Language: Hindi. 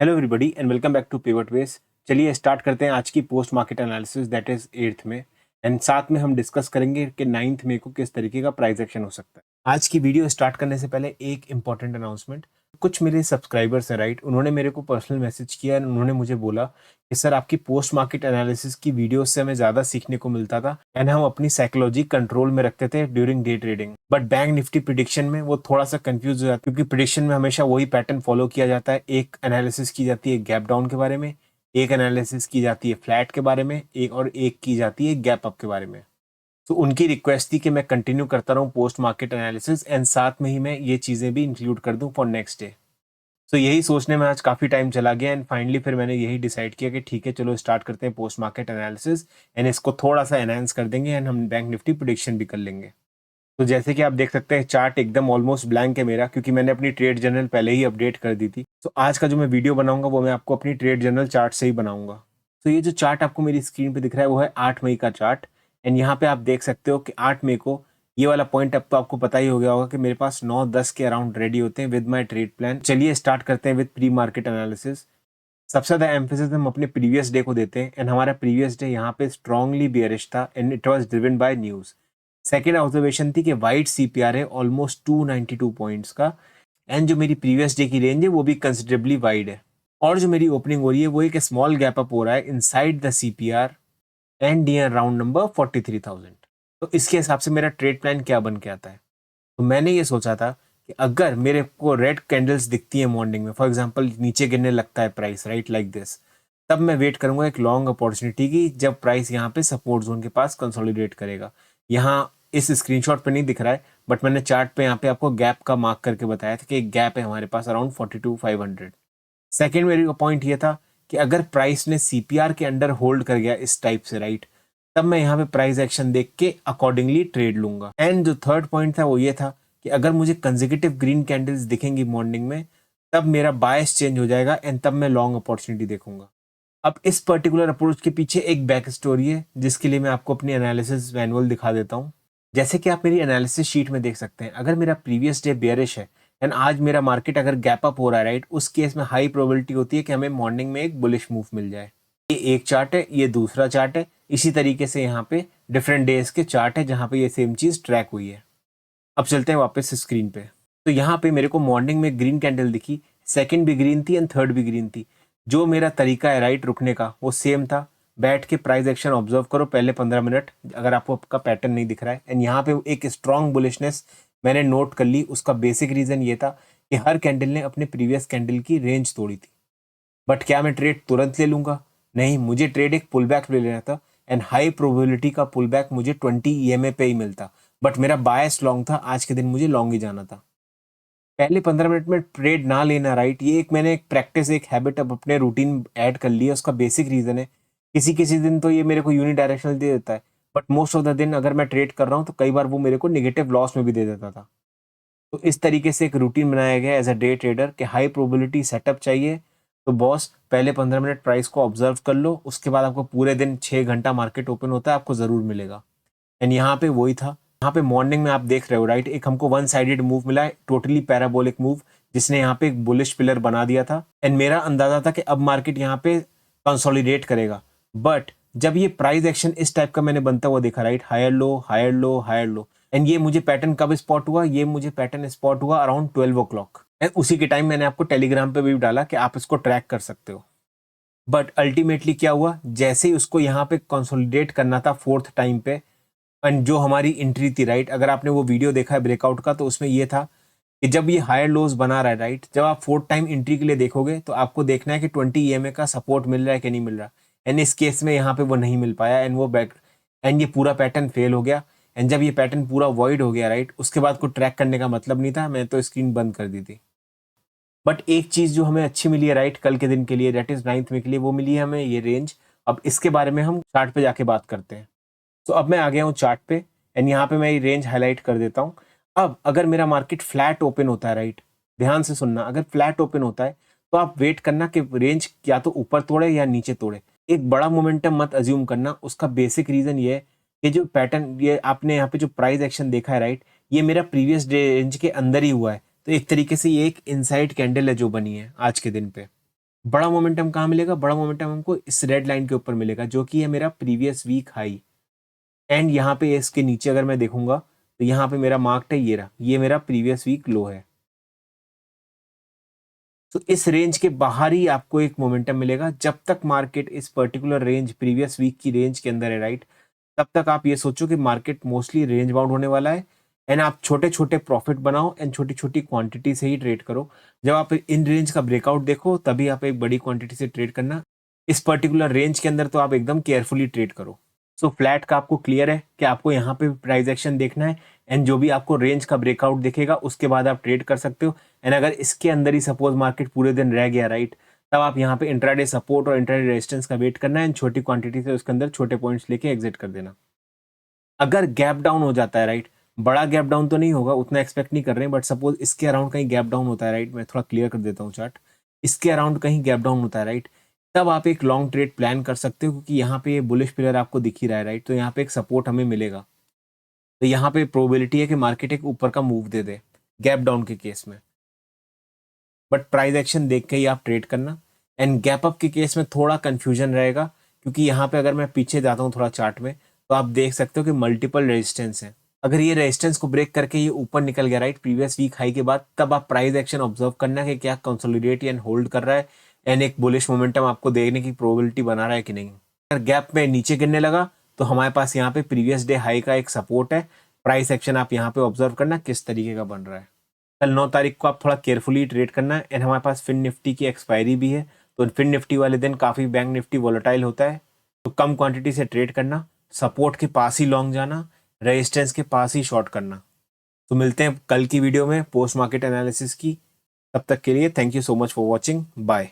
Hello everybody and welcome back to pivot ways. चलिए स्टार्ट करते हैं आज की post market analysis that is 8th में। एंड साथ में हम डिस्कस करेंगे कि 9th मई को किस तरीके का प्राइस एक्शन हो सकता है। आज की वीडियो स्टार्ट करने से पहले एक इंपॉर्टेंट अनाउंसमेंट। कुछ मेरे सब्सक्राइबर्स हैं राइट, उन्होंने मेरे को पर्सनल मैसेज किया एंड उन्होंने मुझे बोला कि सर आपकी पोस्ट मार्केट एनालिसिस की वीडियो से हमें ज़्यादा सीखने को मिलता था एंड हम अपनी साइकोलॉजी कंट्रोल में रखते थे during day trading, but bank Nifty prediction में वो थोड़ा सा कंफ्यूज हो जाता है क्योंकि प्रिडिक्शन में हमेशा वही पैटर्न फॉलो किया जाता है। एक एनालिसिस की जाती है गैप डाउन के बारे में, एक एनालिसिस की जाती है फ्लैट के बारे में, एक की जाती है गैप अप के बारे में। तो उनकी रिक्वेस्ट थी कि मैं कंटिन्यू करता रहूं पोस्ट मार्केट एनालिसिस एंड साथ में ही मैं ये चीज़ें भी इंक्लूड कर दूं फॉर नेक्स्ट डे। तो यही सोचने में आज काफ़ी टाइम चला गया एंड फाइनली फिर मैंने यही डिसाइड किया कि ठीक है चलो स्टार्ट करते हैं पोस्ट मार्केट एनालिसिस एंड इसको थोड़ा सा एनहांस कर देंगे एंड हम बैंक निफ्टी प्रिडिक्शन भी कर लेंगे। तो जैसे कि आप देख सकते हैं चार्ट एकदम ऑलमोस्ट ब्लैंक है मेरा क्योंकि मैंने अपनी ट्रेड जर्नल पहले ही अपडेट कर दी थी। तो आज का जो मैं वीडियो बनाऊंगा वो मैं आपको अपनी ट्रेड जर्नल चार्ट से ही बनाऊंगा। तो ये जो चार्ट आपको मेरी स्क्रीन पे दिख रहा है वो है 8 मई का चार्ट एंड यहाँ पे आप देख सकते हो कि 8 मई को ये वाला पॉइंट अब तो आपको पता ही हो गया होगा कि मेरे पास 9-10 के अराउंड रेडी होते हैं विद माय ट्रेड प्लान। चलिए स्टार्ट करते हैं विद प्री मार्केट एनालिसिस। सबसे ज्यादा एम्फेसिस हम अपने प्रीवियस डे को देते हैं एंड हमारा प्रीवियस डे यहाँ पे स्ट्रांगली बियरिश था and it was driven by news. Second observation थी कि वाइड सीपीआर है ऑलमोस्ट 292 पॉइंट्स का एंड जो मेरी प्रीवियस डे की रेंज है वो भी कंसिडरेबली वाइड है। और जो मेरी ओपनिंग हो रही है वो एक स्मॉल गैप अप हो रहा है inside the CPR and near round number 43,000। तो इसके हिसाब से मेरा ट्रेड प्लान क्या बन के आता है। तो मैंने ये सोचा था कि अगर मेरे को रेड कैंडल्स दिखती है मॉर्निंग में, फॉर एग्जांपल नीचे गिरने लगता है प्राइस राइट लाइक दिस, तब मैं वेट करूंगा एक लॉन्ग अपॉर्चुनिटी की जब प्राइस यहाँ पे सपोर्ट जोन के पास कंसोलिडेट करेगा। यहाँ इस स्क्रीनशॉट पे नहीं दिख रहा है बट मैंने चार्ट पे यहाँ पे आपको गैप का मार्क करके बताया था कि एक गैप है हमारे पास अराउंड 42,500। सेकेंड मेरी पॉइंट ये था कि अगर प्राइस ने सीपीआर के अंडर होल्ड कर गया इस टाइप से राइट, तब मैं यहाँ पे प्राइस एक्शन देख के अकॉर्डिंगली ट्रेड लूंगा। एंड जो थर्ड पॉइंट था वो ये था कि अगर मुझे कंसेक्यूटिव ग्रीन कैंडल्स दिखेंगी मॉर्निंग में तब मेरा बायस चेंज हो जाएगा एंड तब मैं लॉन्ग अपॉर्चुनिटी देखूंगा। अब इस पर्टिकुलर अप्रोच के पीछे एक बैक स्टोरी है जिसके लिए मैं आपको अपनी एनालिसिस मैनुअल दिखा देता हूँ। जैसे कि आप मेरी एनालिसिस शीट में देख सकते हैं, अगर मेरा प्रीवियस डे बेयरिश है एंड आज मेरा मार्केट अगर गैप अप हो रहा है राइट, उस केस में हाई प्रोबेबिलिटी होती है कि हमें मॉर्निंग में एक बुलिश मूव मिल जाए। ये एक चार्ट है, ये दूसरा चार्ट है। इसी तरीके से यहाँ पे डिफरेंट डेज के चार्ट है जहाँ पे ये सेम चीज ट्रैक हुई है। अब चलते हैं वापस स्क्रीन पे। तो यहाँ पे मेरे को मॉर्निंग में ग्रीन कैंडल दिखी, सेकंड भी ग्रीन थी एंड थर्ड भी ग्रीन थी। जो मेरा तरीका है राइट रुकने का वो सेम था। बैठ के प्राइस एक्शन ऑब्जर्व करो पहले 15 मिनट अगर आपको आपका पैटर्न नहीं दिख रहा है। एंड यहाँ पे एक स्ट्रॉन्ग बुलिशनेस मैंने नोट कर ली। उसका बेसिक रीजन ये था कि हर कैंडल ने अपने प्रीवियस कैंडल की रेंज तोड़ी थी। बट क्या मैं ट्रेड तुरंत ले लूंगा? नहीं, मुझे ट्रेड एक पुल बैक ले लेना था एंड हाई प्रोबेबिलिटी का पुल बैक मुझे 20 ईएमए पे ही मिलता। बट मेरा बायस लॉन्ग था, आज के दिन मुझे लॉन्ग ही जाना था। पहले 15 मिनट में ट्रेड ना लेना राइट, ये एक मैंने एक प्रैक्टिस एक हैबिट अब अपने रूटीन ऐड कर ली है। उसका बेसिक रीजन है किसी किसी दिन तो ये मेरे को यूनिडायरेक्शनल दे देता है बट मोस्ट ऑफ द दिन अगर मैं ट्रेड कर रहा हूँ तो कई बार वो मेरे को निगेटिव लॉस में भी दे देता था। तो इस तरीके से एक रूटीन बनाया गया एज अ डे ट्रेडर कि हाई प्रोबेबिलिटी सेटअप चाहिए। तो बॉस पहले 15 मिनट प्राइस को ऑब्जर्व कर लो, उसके बाद आपको पूरे दिन 6 घंटा मार्केट ओपन होता है, आपको जरूर मिलेगा। एंड यहाँ पे वही था। यहाँ पे मॉर्निंग में आप देख रहे हो राइट, एक हमको वन साइडेड मूव मिला है, टोटली पैराबोलिक मूव जिसने यहाँ पे एक बुलिश पिलर बना दिया था। एंड मेरा अंदाजा था कि अब मार्केट यहाँ पे कंसोलिडेट करेगा। बट जब ये प्राइस एक्शन इस टाइप का मैंने बनता हुआ देखा right, higher low higher low higher low, and ये मुझे पैटर्न कब स्पॉट हुआ? ये मुझे पैटर्न स्पॉट हुआ अराउंड 12 o'clock। एंड उसी के टाइम मैंने आपको टेलीग्राम पे भी डाला कि आप इसको ट्रैक कर सकते हो। बट अल्टीमेटली क्या हुआ, जैसे ही उसको यहाँ पे कंसोलिडेट करना था फोर्थ टाइम पे, एंड जो हमारी एंट्री थी राइट, अगर आपने वो वीडियो देखा है ब्रेकआउट का तो उसमें ये था कि जब ये हायर लोज बना रहा है राइट, जब आप फोर्थ टाइम एंट्री के लिए देखोगे तो आपको देखना है कि 20 ईएमए का सपोर्ट मिल रहा है कि नहीं मिल रहा। एंड इस केस में यहाँ पे वो नहीं मिल पाया एंड वो बैक एंड ये पूरा पैटर्न फेल हो गया। एंड जब ये पैटर्न पूरा वॉइड हो गया राइट, उसके बाद को ट्रैक करने का मतलब नहीं था, मैं तो स्क्रीन बंद कर दी थी। बट एक चीज जो हमें अच्छी मिली है राइट कल के दिन के लिए, दैट इज 9th में के लिए, वो मिली है हमें ये रेंज। अब इसके बारे में हम चार्ट पे जाके बात करते हैं। तो अब मैं आ गया हूँ चार्ट पे एंड यहाँ पे मैं ये रेंज हाईलाइट कर देता हूँ। अब अगर मेरा मार्केट फ्लैट ओपन होता है राइट, ध्यान से सुनना, अगर फ्लैट ओपन होता है तो आप वेट करना कि रेंज या तो ऊपर तोड़े या नीचे तोड़े। एक बड़ा मोमेंटम मत अज्यूम करना। उसका बेसिक रीजन ये है कि जो पैटर्न ये आपने यहाँ पे जो प्राइस एक्शन देखा है राइट, ये मेरा प्रीवियस डे रेंज के अंदर ही हुआ है। तो एक तरीके से ये एक इनसाइड कैंडल है जो बनी है आज के दिन पे। बड़ा मोमेंटम कहाँ मिलेगा? बड़ा मोमेंटम हमको इस रेड लाइन के ऊपर मिलेगा जो कि है मेरा प्रीवियस वीक हाई, एंड यहाँ पे इसके नीचे अगर मैं देखूंगा तो यहाँ पे मेरा मार्क्ड है, ये रहा, ये मेरा प्रीवियस वीक लो है। तो इस रेंज के बाहर ही आपको एक मोमेंटम मिलेगा। जब तक मार्केट इस पर्टिकुलर रेंज प्रीवियस वीक की रेंज के अंदर है, राइट, तब तक आप ये सोचो कि मार्केट मोस्टली रेंज बाउंड होने वाला है, एंड आप छोटे छोटे प्रॉफिट बनाओ एंड छोटी छोटी क्वांटिटी से ही ट्रेड करो। जब आप इन रेंज का ब्रेकआउट देखो तभी आप एक बड़ी क्वांटिटी से ट्रेड करना। इस पर्टिकुलर रेंज के अंदर तो आप एकदम केयरफुली ट्रेड करो। सो फ्लैट का आपको क्लियर है कि आपको यहाँ पे प्राइस एक्शन देखना है, एंड जो भी आपको रेंज का ब्रेकआउट दिखेगा उसके बाद आप ट्रेड कर सकते हो। एंड अगर इसके अंदर ही सपोज मार्केट पूरे दिन रह गया, राइट, तब आप यहाँ पे इंट्राडे सपोर्ट और इंट्राडे रेजिस्टेंस का वेट करना है, एंड छोटी क्वांटिटी से उसके अंदर छोटे पॉइंट्स लेके एग्जिट कर देना। अगर गैप डाउन हो जाता है, राइट, बड़ा गैप डाउन तो नहीं होगा, उतना एक्सपेक्ट नहीं कर रहे हैं, बट सपोज इसके अराउंड कहीं गैप डाउन होता है, राइट, मैं थोड़ा क्लियर कर देता हूँ चार्ट, इसके अराउंड कहीं गैप डाउन होता है, राइट, तब आप एक लॉन्ग ट्रेड प्लान कर सकते हो, क्योंकि यहाँ पे ये बुलिश पिलर आपको दिख ही रहा है, राइट, तो यहाँ पे एक सपोर्ट हमें मिलेगा। तो यहाँ पे प्रोबेबिलिटी है कि मार्केट एक ऊपर का मूव दे दे गैप डाउन के केस में, बट प्राइस एक्शन देख के ही आप ट्रेड करना। एंड गैप अप के केस में थोड़ा कंफ्यूजन रहेगा, क्योंकि यहाँ पे अगर मैं पीछे जाता हूँ थोड़ा चार्ट में, तो आप देख सकते हो कि मल्टीपल रेजिस्टेंस है। अगर ये रेजिस्टेंस को ब्रेक करके ये ऊपर निकल गया, राइट, प्रीवियस वीक हाई के बाद, तब आप प्राइस एक्शन ऑब्जर्व करना है कि क्या कंसोलिडेट एंड होल्ड कर रहा है, एंड एक बुलिश मोमेंटम आपको देखने की प्रोबेबिलिटी बना रहा है कि नहीं। अगर गैप में नीचे गिरने लगा तो हमारे पास यहाँ पे प्रीवियस डे हाई का एक सपोर्ट है। प्राइस एक्शन आप यहाँ पे ऑब्जर्व करना किस तरीके का बन रहा है। कल 9 तारीख को आप थोड़ा केयरफुली ट्रेड करना है, एंड हमारे पास फिन निफ्टी की एक्सपायरी भी है, तो फिन निफ्टी वाले दिन काफ़ी बैंक निफ्टी वोलेटाइल होता है, तो कम क्वांटिटी से ट्रेड करना, सपोर्ट के पास ही लॉन्ग जाना, रेजिस्टेंस के पास ही शॉर्ट करना। तो मिलते हैं कल की वीडियो में पोस्ट मार्केट एनालिसिस की। तब तक के लिए thank you so much for watching, bye.